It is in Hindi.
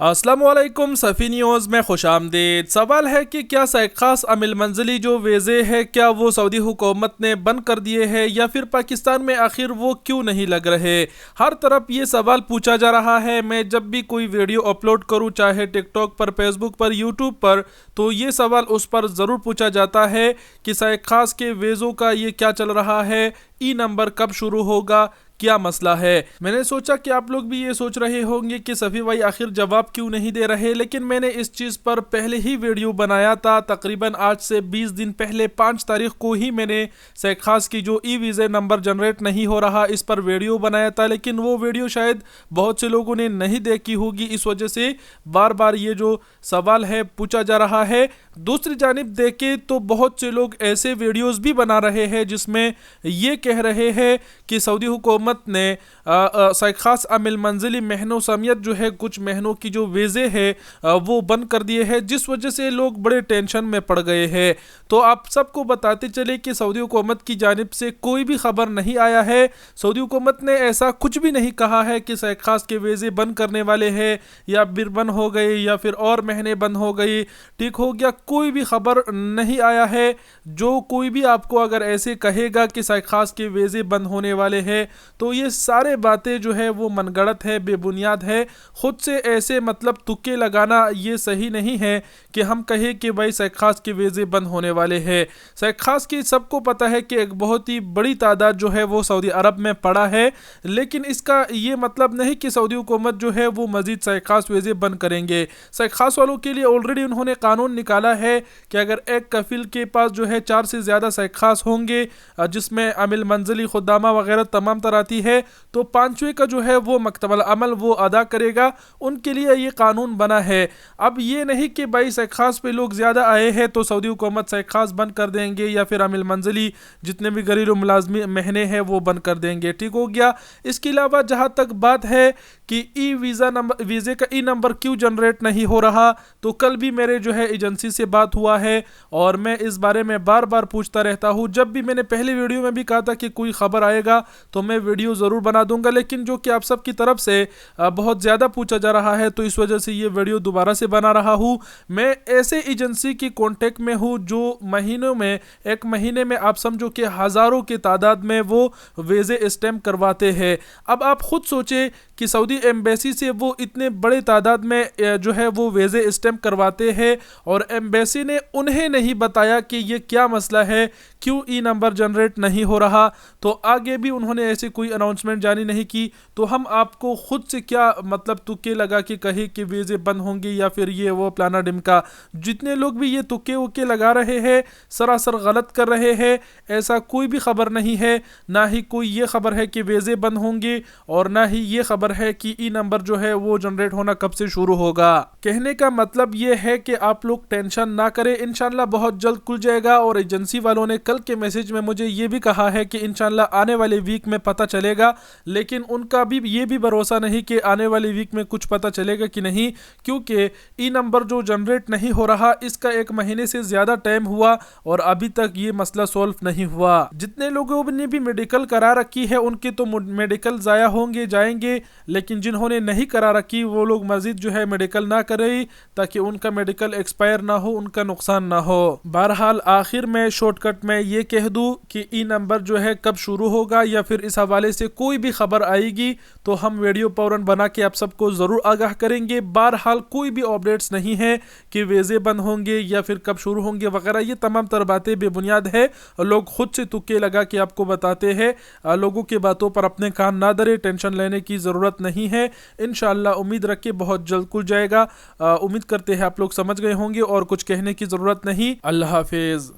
अस्सलामुअलैकुम सफ़ी न्यूज़ में खुशामदीद। सवाल है कि क्या ख़ास अमिल मंजिली जो वीज़े है क्या वो सऊदी हुकूमत ने बंद कर दिए हैं या फिर पाकिस्तान में आखिर वो क्यों नहीं लग रहे। हर तरफ ये सवाल पूछा जा रहा है। मैं जब भी कोई वीडियो अपलोड करूँ, चाहे टिकटॉक पर, फेसबुक पर, यूट्यूब पर, तो ये सवाल उस पर ज़रूर पूछा जाता है कि ख़ास के वीज़ों का ये क्या चल रहा है, ई नंबर कब शुरू होगा, क्या मसला है। मैंने सोचा कि आप लोग भी ये सोच रहे होंगे कि सफ़ी भाई आखिर जवाब क्यों नहीं दे रहे, लेकिन मैंने इस चीज़ पर पहले ही वीडियो बनाया था। तकरीबन आज से 20 दिन पहले 5 तारीख को ही मैंने ख़ास की जो ई वीज़े नंबर जनरेट नहीं हो रहा इस पर वीडियो बनाया था, लेकिन वो वीडियो शायद बहुत से लोगों ने नहीं देखी होगी। इस वजह से बार बार ये जो सवाल है पूछा जा रहा है। दूसरी जानिब देखें तो बहुत से लोग ऐसे वीडियोस भी बना रहे हैं जिसमें ये कह रहे हैं कि सऊदी हुकूमत ने ख़ास अमिल मंजिली महीनों समेत जो है कुछ महीनों की जो वीज़े है वो बंद कर दिए हैं, जिस वजह से लोग बड़े टेंशन में पड़ गए हैं। तो आप सबको बताते चले कि सऊदी हुकूमत की जानिब से कोई भी खबर नहीं आया है। सऊदी हुकूमत ने ऐसा कुछ भी नहीं कहा है कि ख़ास के वीज़े बंद करने वाले हैं या फिर बंद हो गए या फिर और महीने बंद हो गई, ठीक हो गया, कोई भी खबर नहीं आया है। जो कोई भी आपको अगर ऐसे कहेगा कि ख़ास के वीज़े बंद होने वाले हैं तो ये सारे बातें जो है वो मनगढ़ंत है, बेबुनियाद है। खुद से ऐसे मतलब तुक्के लगाना ये सही नहीं है कि हम कहें कि भाई ख़ास के वीज़े बंद होने वाले हैं। ख़ास की सबको पता है कि एक बहुत ही बड़ी तादाद जो है वो सऊदी अरब में पड़ा है, लेकिन इसका ये मतलब नहीं कि सऊदी हुकूमत जो है वो मज़ीद ख़ास वीज़े बंद करेंगे। ख़ास वालों के लिए ऑलरेडी उन्होंने कानून निकाला है कि अगर एक कफिल के पास जो है 4 से ज़्यादा ख़ास होंगे जिसमें अमिल मंजिली, खुदामा वगैरह तमाम तरह आती है, तो 5वें का जो है वो मकतबल अमल वो अदा करेगा। उनके लिए ये कानून बना है। अब ये नहीं कि भाई ख़ास पे लोग ज़्यादा आए हैं तो सऊदी हुकूमत ख़ास बंद कर देंगे या फिर अमिल मंजिली जितने भी घरेलू मुलाजमी महीने हैं वो बंद कर देंगे, ठीक हो गया। इसके अलावा जहाँ तक बात है कि ई वीज़े का ई नंबर क्यों जनरेट नहीं हो रहा, तो कल भी मेरे जो है एजेंसी से बात हुआ है और मैं इस बारे में बार बार पूछता रहता हूँ। जब भी मैंने पहले वीडियो में भी कहा था कि कोई ख़बर आएगा तो मैं वीडियो ज़रूर बना दूंगा, लेकिन जो कि आप सब की तरफ से बहुत ज़्यादा पूछा जा रहा है तो इस वजह से ये वीडियो दोबारा से बना रहा हूँ। मैं ऐसे एजेंसी की कांटेक्ट में हूँ जो महीनों में, एक महीने में आप समझो कि हज़ारों की तादाद में वो वीज़े स्टैम्प करवाते हैं। अब आप खुद सोचें कि सऊदी एम्बेसी से वो इतने बड़े तादाद में जो है वो वीज़े स्टैम्प करवाते हैं और एम्बेसी ने उन्हें नहीं बताया कि ये क्या मसला है, क्यों ई नंबर जनरेट नहीं हो रहा। तो आगे भी उन्होंने ऐसे कोई अनाउंसमेंट जारी नहीं की, तो हम आपको खुद से क्या मतलब तुक्के लगा के कहे कि वीज़े बंद होंगे या फिर ये वो प्लाना डिमका। जितने लोग भी ये तुक्के उक्के लगा रहे हैं सरासर गलत कर रहे हैं। ऐसा कोई भी खबर नहीं है, ना ही कोई ये खबर है कि वीज़े बंद होंगे और ना ही ये खबर है कि ई नंबर जो है वो जनरेट होना कब से शुरू होगा। कहने का मतलब ये है कि आप लोग टेंशन ना करें, इंशाल्लाह बहुत जल्द खुल जाएगा। और एजेंसी वालों ने कल के मैसेज में मुझे ये भी कहा है कि इंशाल्लाह आने वाले वीक में पता चलेगा, लेकिन उनका भी ये भी भरोसा नहीं कि आने वाले वीक में कुछ पता चलेगा कि नहीं, क्योंकि ई नंबर जो जनरेट नहीं हो रहा इसका 1 महीने से ज़्यादा टाइम हुआ और अभी तक ये मसला सॉल्व नहीं हुआ। जितने लोगों ने भी मेडिकल करा रखी है उनके तो मेडिकल ज़ाया होंगे, जाएंगे, लेकिन जिन्होंने नहीं करा रखी वो लोग मज़ीद जो है मेडिकल ना करें ताकि उनका मेडिकल एक्सपायर ना हो, उनका नुकसान ना हो। बहरहाल आखिर में शॉर्टकट में ये कह दूँ कि ई नंबर जो है कब शुरू होगा या फिर इस हवाले से कोई भी खबर आएगी तो हम वीडियो फौरन बना के आप सबको ज़रूर आगाह करेंगे। बहरहाल कोई भी अपडेट्स नहीं है कि वीज़े बंद होंगे या फिर कब शुरू होंगे वगैरह, ये तमाम तर बातें बेबुनियाद है। लोग खुद से तुक्के लगा के आपको बताते हैं। लोगों की बातों पर अपने कान ना धरे, टेंशन लेने की ज़रूरत नहीं है। इंशाल्लाह उम्मीद रखे बहुत जल्द खुल जाएगा। उम्मीद करते हैं आप लोग समझ गए होंगे और कुछ कहने की ज़रूरत नहीं। अल्लाह हाफिज़।